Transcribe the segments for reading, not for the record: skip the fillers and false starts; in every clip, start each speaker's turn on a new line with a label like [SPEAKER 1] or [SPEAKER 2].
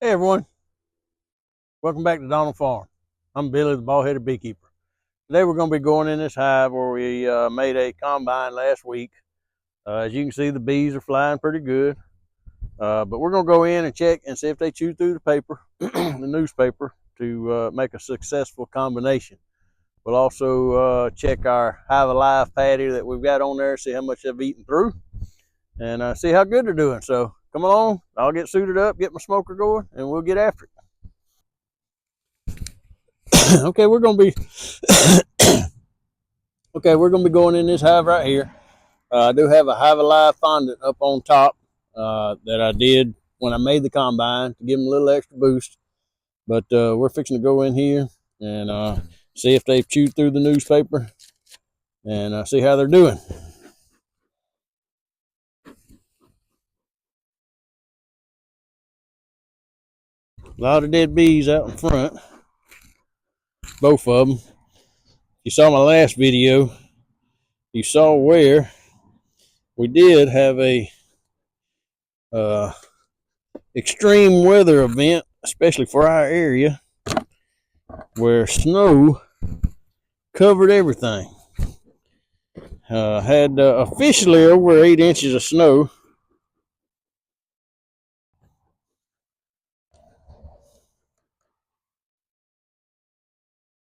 [SPEAKER 1] Hey everyone, welcome back to Donald Farm. I'm Billy, the bald-headed beekeeper. Today we're going to be going in this hive where we made a combine last week. As you can see, the bees are flying pretty good, but we're going to go in and check and see if they chew through the paper, the newspaper, to make a successful combination. We'll also check our Hive Alive patty that we've got on there, see how much they've eaten through, and see how good they're doing. So come along, I'll get suited up, get my smoker going, and we'll get after it. Okay, we're gonna be going in this hive right here. I do have a Hive Alive fondant up on top that I did when I made the combine to give them a little extra boost. But we're fixing to go in here and see if they've chewed through the newspaper and see how they're doing. A lot of dead bees out in front, both of them. You saw my last video. You saw where we did have a uh, extreme weather event, especially for our area, where snow covered everything. Had officially over 8 inches of snow.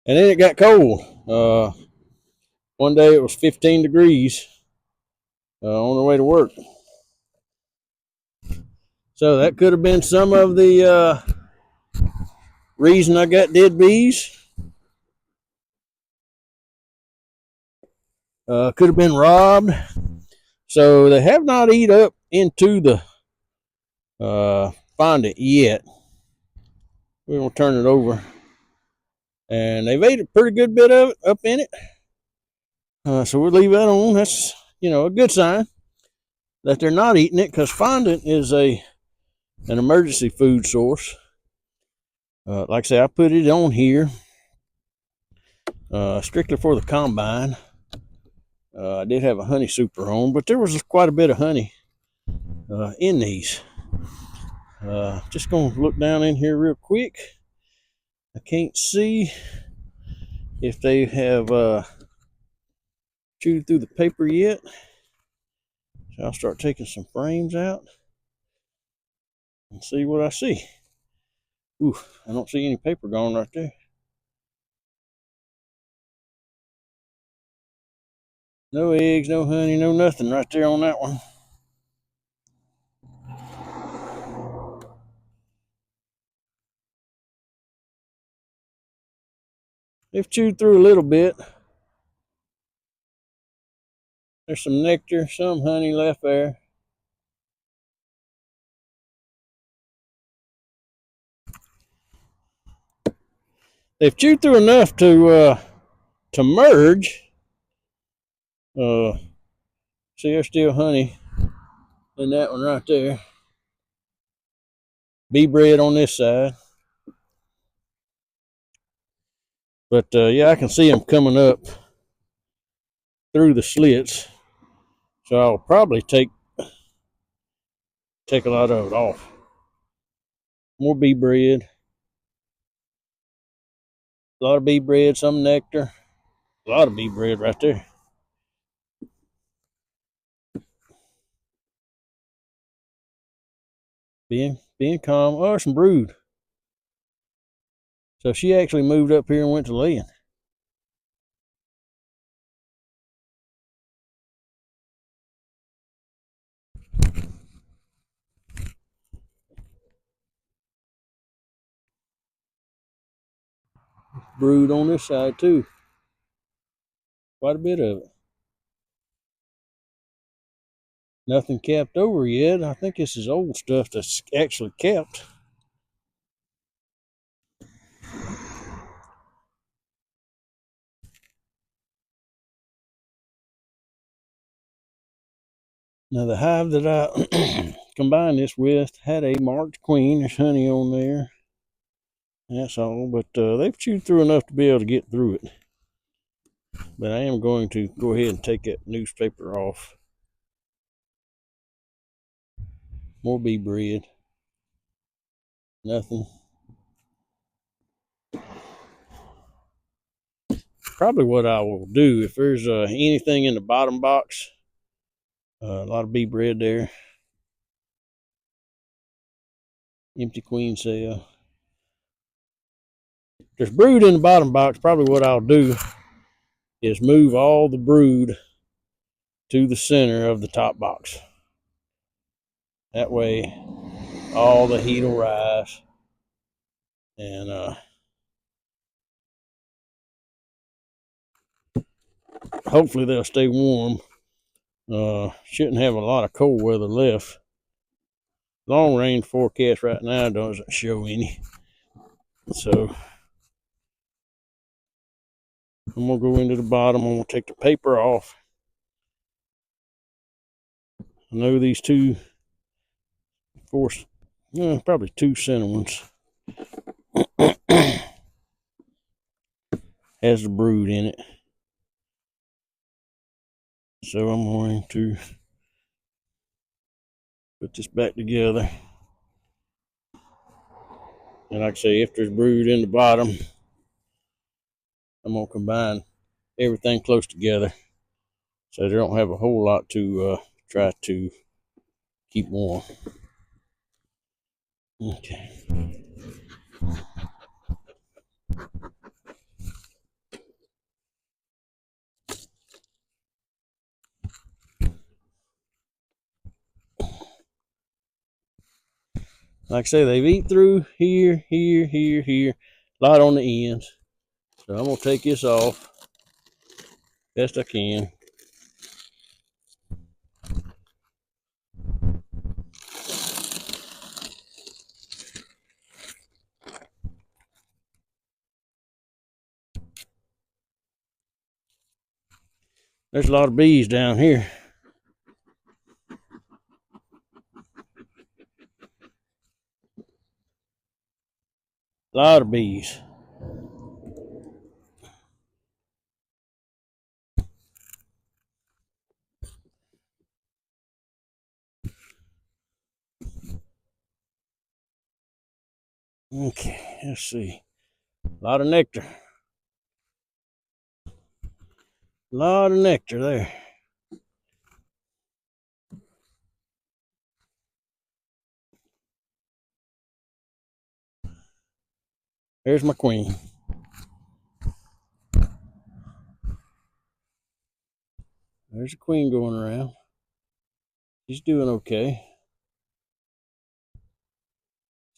[SPEAKER 1] And then it got cold. One day it was 15 degrees on the way to work. So that could have been some of the reason I got dead bees. Could have been robbed. So they have not eat up into the fondant yet. We're going to turn it over. And they've ate a pretty good bit of it up in it. So we'll leave that on. That's, a good sign that they're not eating it, because fondant is an emergency food source. Like I say, I put it on here strictly for the combine. I did have a honey super on, but there was quite a bit of honey in these. Just going to look down in here real quick. I can't see if they have chewed through the paper yet. So I'll start taking some frames out and see what I see. Ooh, I don't see any paper gone right there. No eggs, no honey, no nothing right there on that one. They've chewed through a little bit. There's some nectar, some honey left there. They've chewed through enough to merge. See, there's still honey in that one right there. Bee bread on this side. But yeah, I can see them coming up through the slits. So I'll probably take a lot of it off. More bee bread. A lot of bee bread, some nectar. A lot of bee bread right there. Being calm. Oh, there's some brood. So she actually moved up here and went to laying. Brood on this side too. Quite a bit of it. Nothing capped over yet. I think this is old stuff that's actually capped. Now the hive that I combined this with had a marked queen. There's honey on there. That's all, but they've chewed through enough to be able to get through it. But I am going to go ahead and take that newspaper off. More bee bread. Nothing. Probably what I will do, if there's anything in the bottom box, a lot of bee bread there, empty queen cell. If there's brood in the bottom box, probably what I'll do is move all the brood to the center of the top box. That way, all the heat will rise, and hopefully they'll stay warm. Shouldn't have a lot of cold weather left. Long range forecast right now doesn't show any. So I'm gonna go into the bottom. I'm gonna take the paper off. I know these probably two center ones has the brood in it. So I'm going to put this back together. And like I say, if there's brood in the bottom, I'm gonna combine everything close together so they don't have a whole lot to try to keep warm. Okay. Like I say, they've eat through here, here, here, here, a lot on the ends. So I'm gonna take this off best I can. There's a lot of bees down here. A lot of bees. Okay, let's see. A lot of nectar. A lot of nectar there. There's my queen. There's a queen going around. She's doing okay.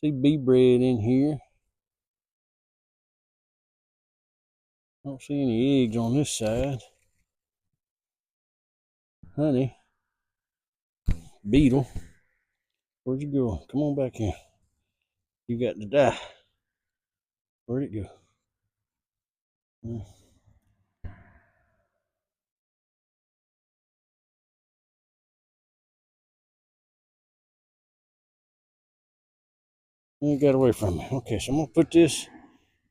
[SPEAKER 1] See bee bread in here. Don't see any eggs on this side. Honey. Beetle. Where'd you go? Come on back here. You got to die. Where'd it go? You got away from me. Okay, so I'm gonna put this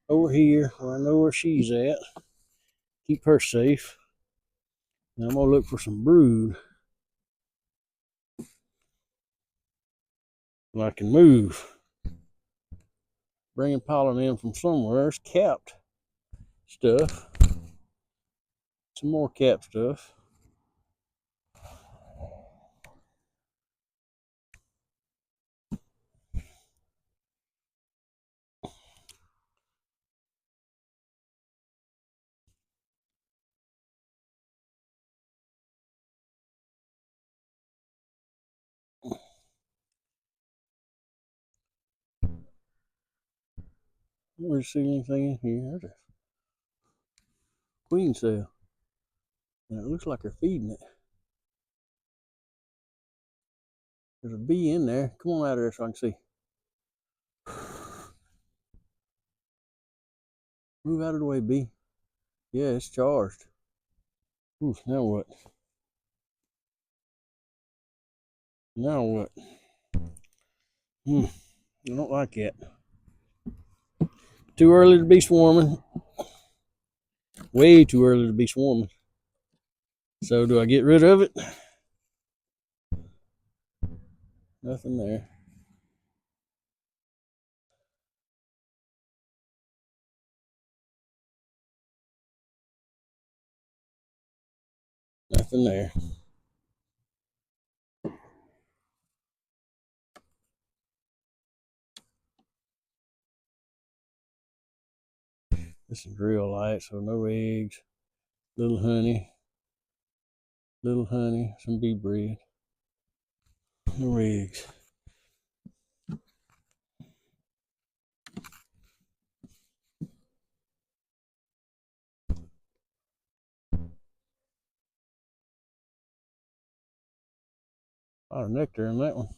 [SPEAKER 1] over here where I know where she's at. Keep her safe. And I'm gonna look for some brood that I can move. Bringing pollen in from somewhere. It's capped stuff. Some more cap stuff. I don't really see anything in here. There's a queen cell. And it looks like they're feeding it. There's a bee in there. Come on out of there so I can see. Move out of the way, bee. Yeah, it's charged. Ooh, now what? Now what? I don't like that. Too early to be swarming. Way too early to be swarming. So do I get rid of it? Nothing there. Nothing there. This is real light, so no eggs. Little honey, some bee bread. No eggs. A lot of nectar in that one.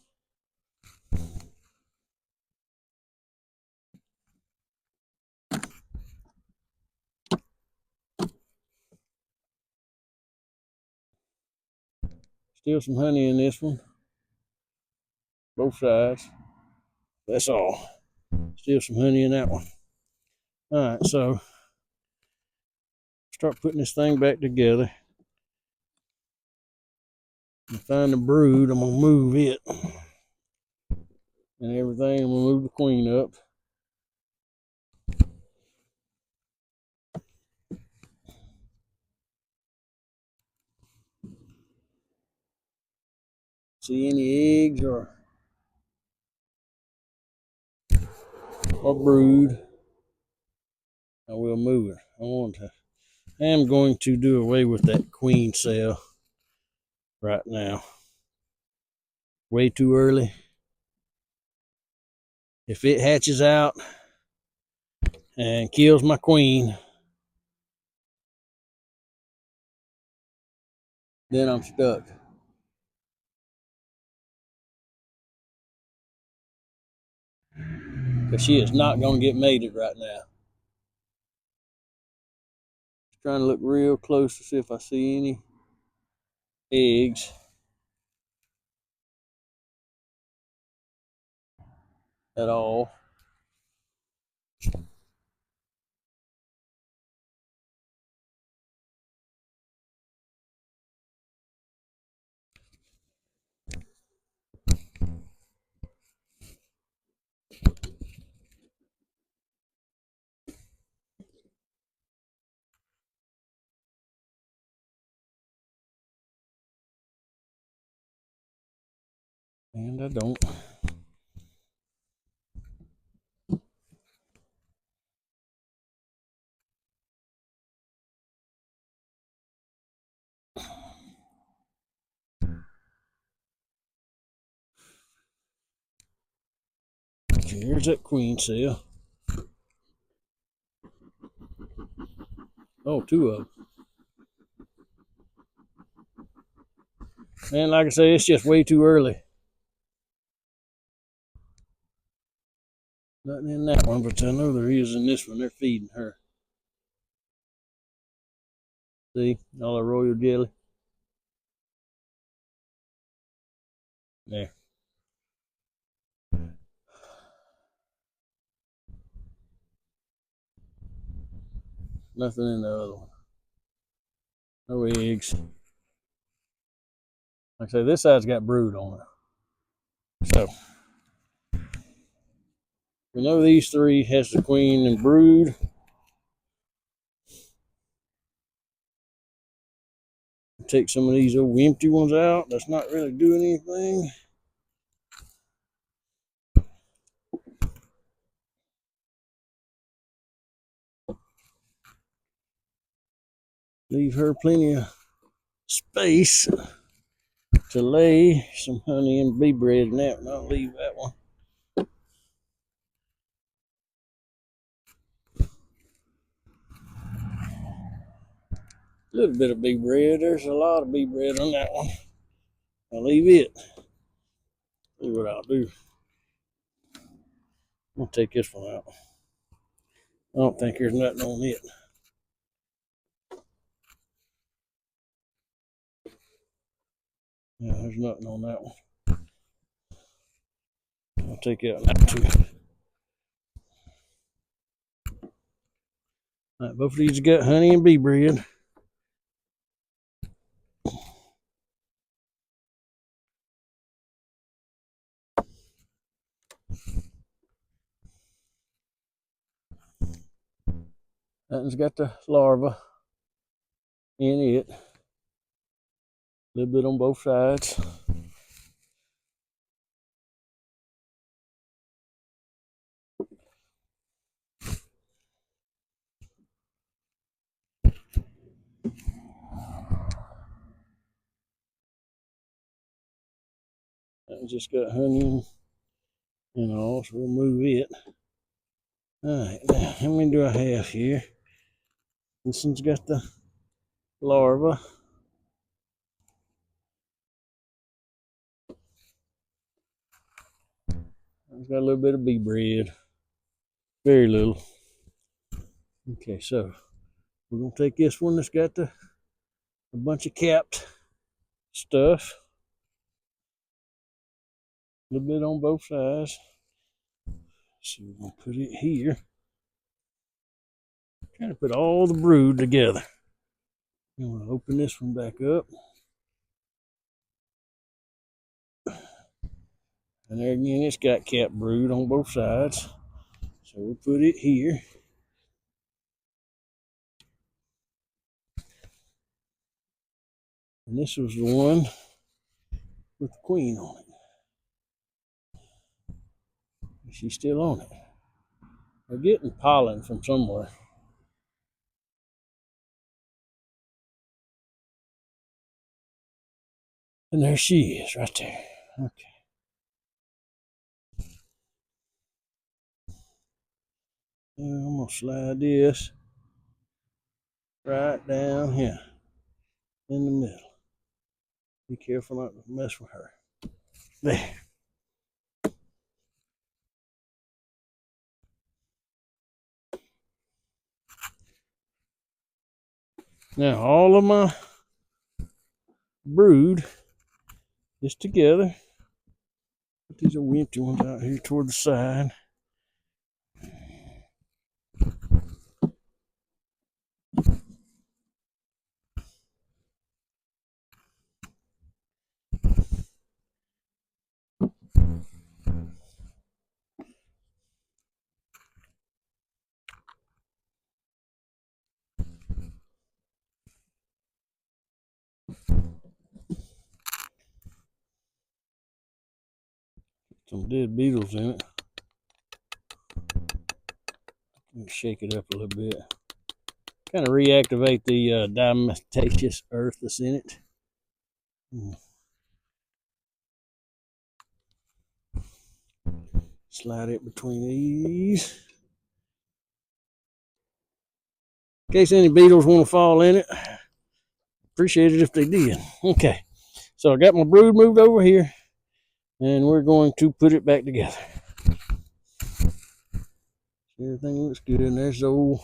[SPEAKER 1] Still some honey in this one. Both sides. That's all. Still some honey in that one. All right, so start putting this thing back together. And find the brood. I'm gonna move it and everything. I'm gonna move the queen up. See any eggs or brood, I will move it. I am going to do away with that queen cell right now. Way too early. If it hatches out and kills my queen, then I'm stuck. Because she is not going to get mated right now. Just trying to look real close to see if I see any eggs. At all. And I don't. Here's that queen cell. Oh, two of them. And like I say, it's just way too early. Nothing in that one, but I know there is in this one. They're feeding her. See, all the royal jelly. There. Nothing in the other one. No eggs. Like I say, this side's got brood on it. So, we know these three has the queen and brood. Take some of these old empty ones out. That's not really doing anything. Leave her plenty of space to lay some honey and bee bread in that, and I'll leave that one. A little bit of bee bread. There's a lot of bee bread on that one. I'll leave it. See what I'll do. I'm gonna take this one out. I don't think there's nothing on it. Yeah, there's nothing on that one. I'll take it out now too. All right, both of these got honey and bee bread. That one's got the larva in it. little bit on both sides. I just got honey and all, so we'll move it. Alright, now how many do I have here? This one's got the larva. It's got a little bit of bee bread. Very little. Okay, so we're gonna take this one that's got a bunch of capped stuff. A little bit on both sides. So we're gonna put it here. Trying to put all the brood together. I'm gonna open this one back up. And there again, it's got capped brood on both sides. So we'll put it here. And this was the one with the queen on it. She's still on it. We're getting pollen from somewhere. And there she is, right there. Okay. And I'm gonna slide this right down here in the middle. Be careful not to mess with her. There. Now all of my brood is together. Put these are empty ones out here toward the side. Some dead beetles in it. Let me shake it up a little bit. Kind of reactivate the diatomaceous earth that's in it. Slide it between these. In case any beetles want to fall in it, appreciate it if they did. Okay, so I got my brood moved over here, and we're going to put it back together. Everything looks good, and there's the old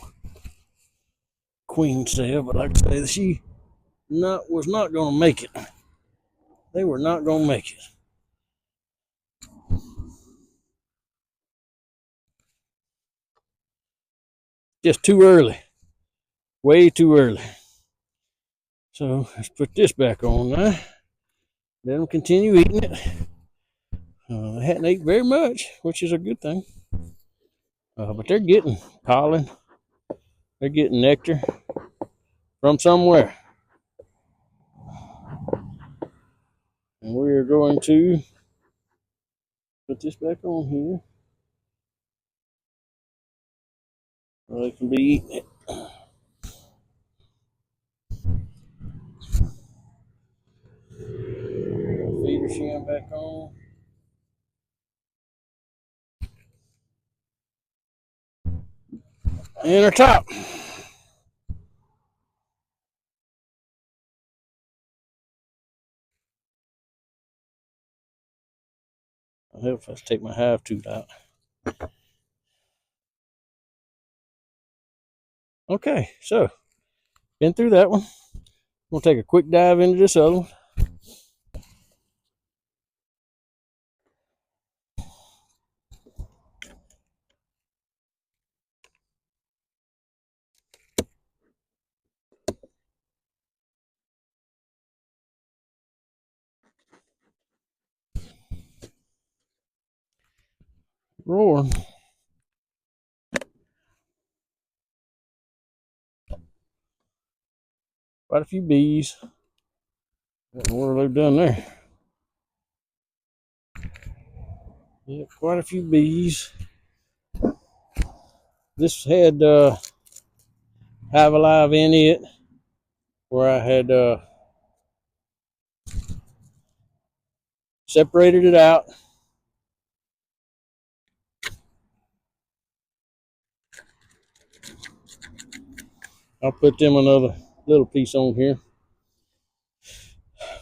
[SPEAKER 1] queen cell, but like I say, she was not going to make it. They were not going to make it. Just too early. Way too early. So let's put this back on now. Let them continue eating it. They hadn't ate very much, which is a good thing. But they're getting pollen. They're getting nectar from somewhere. And we're going to put this back on here. So they can be eating it. Feeder shim back on. And our top. I'll help if I take my hive tube out. Okay, so been through that one. We'll take a quick dive into this other one. Roaring. Quite a few bees. What in the world they've done there? Yeah, quite a few bees. This had Hive Alive in it, where I had separated it out. I'll put them another little piece on here.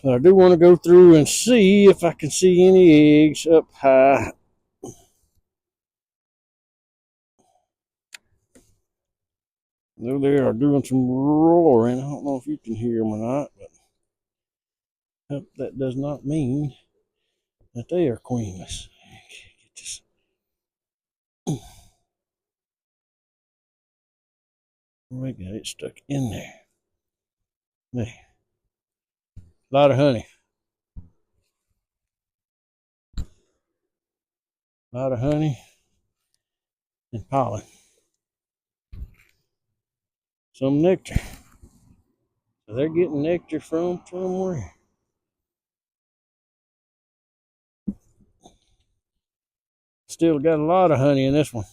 [SPEAKER 1] But I do want to go through and see if I can see any eggs up high. They are doing some roaring. I don't know if you can hear them or not, but that does not mean that they are queenless. Get this. We got it stuck in there. There. A lot of honey. A lot of honey and pollen. Some nectar. So they're getting nectar from somewhere. Still got a lot of honey in this one.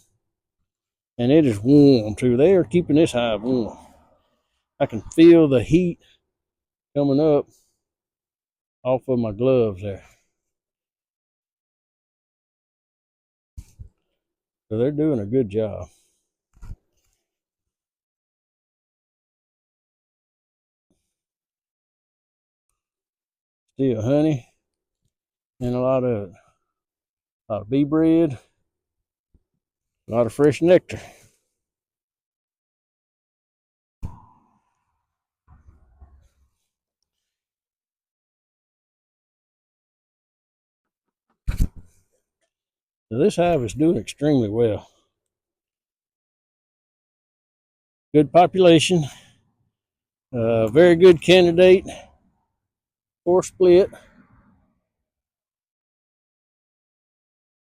[SPEAKER 1] And it is warm too. They are keeping this hive warm. I can feel the heat coming up off of my gloves there. So they're doing a good job. Still honey and a lot of it. A lot of bee bread, a lot of fresh nectar. So this hive is doing extremely well. Good population. Very good candidate for split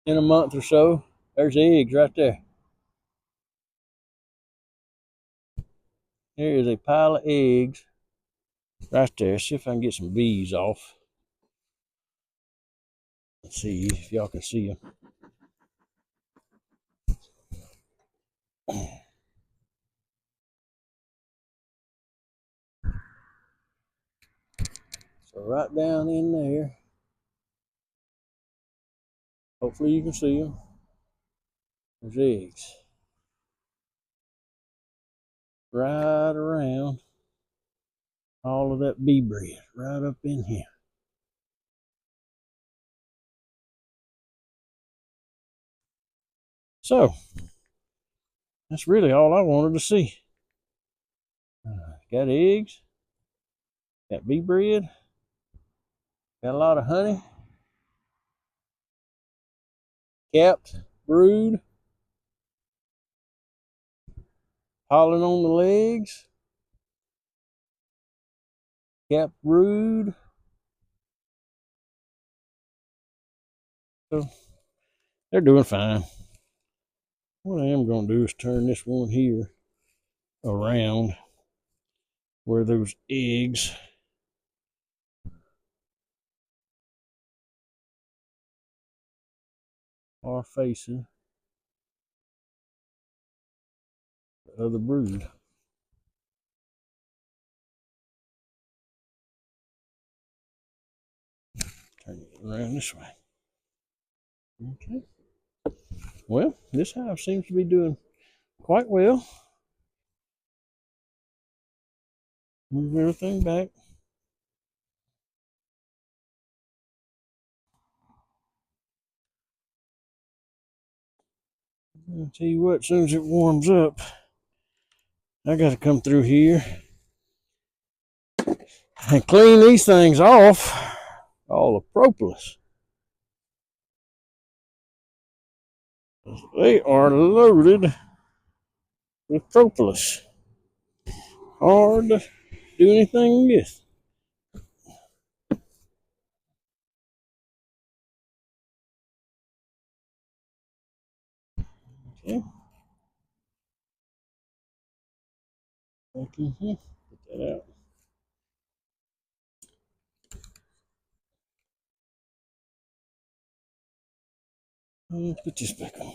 [SPEAKER 1] in a month or so. There's the eggs right there. There is a pile of eggs right there. See if I can get some bees off. Let's see if y'all can see them. So right down in there, hopefully you can see them. There's eggs right around all of that bee bread, right up in here. So that's really all I wanted to see. Got eggs, got bee bread, got a lot of honey, capped brood, pollen on the legs, capped brood. So they're doing fine. What I am going to do is turn this one here around where those eggs are facing the other brood. Turn it around this way. Okay. Well, this hive seems to be doing quite well. Move everything back. I'll tell you what, as soon as it warms up, I got to come through here and clean these things off. All the propolis. They are loaded with propolis. Hard to do anything with. Okay. Back in here. Put that out. Let's put this back on.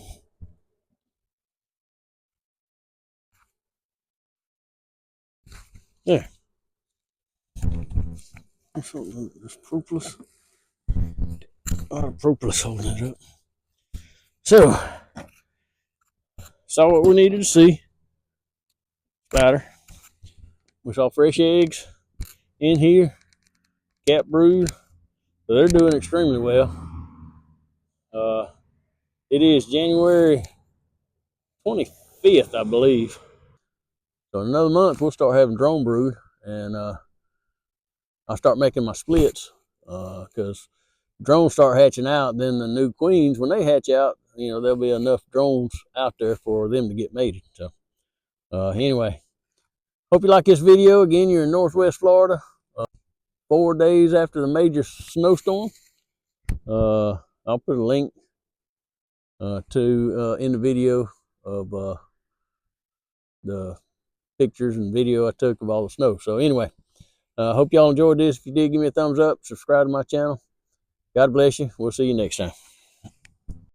[SPEAKER 1] There. This propolis. A lot of propolis holding it up. So, saw what we needed to see. Spider. We saw fresh eggs in here. Cat brood. So they're doing extremely well. It is January 25th, I believe. So in another month, we'll start having drone brood, and I'll start making my splits because drones start hatching out. Then the new queens, when they hatch out, you know, there'll be enough drones out there for them to get mated. So anyway, hope you like this video. Again, you're in Northwest Florida, 4 days after the major snowstorm. I'll put a link to in the video of the pictures and video I took of all the snow. So anyway, hope y'all enjoyed this. If you did, give me a thumbs up, subscribe to my channel. God bless you. We'll see you next time.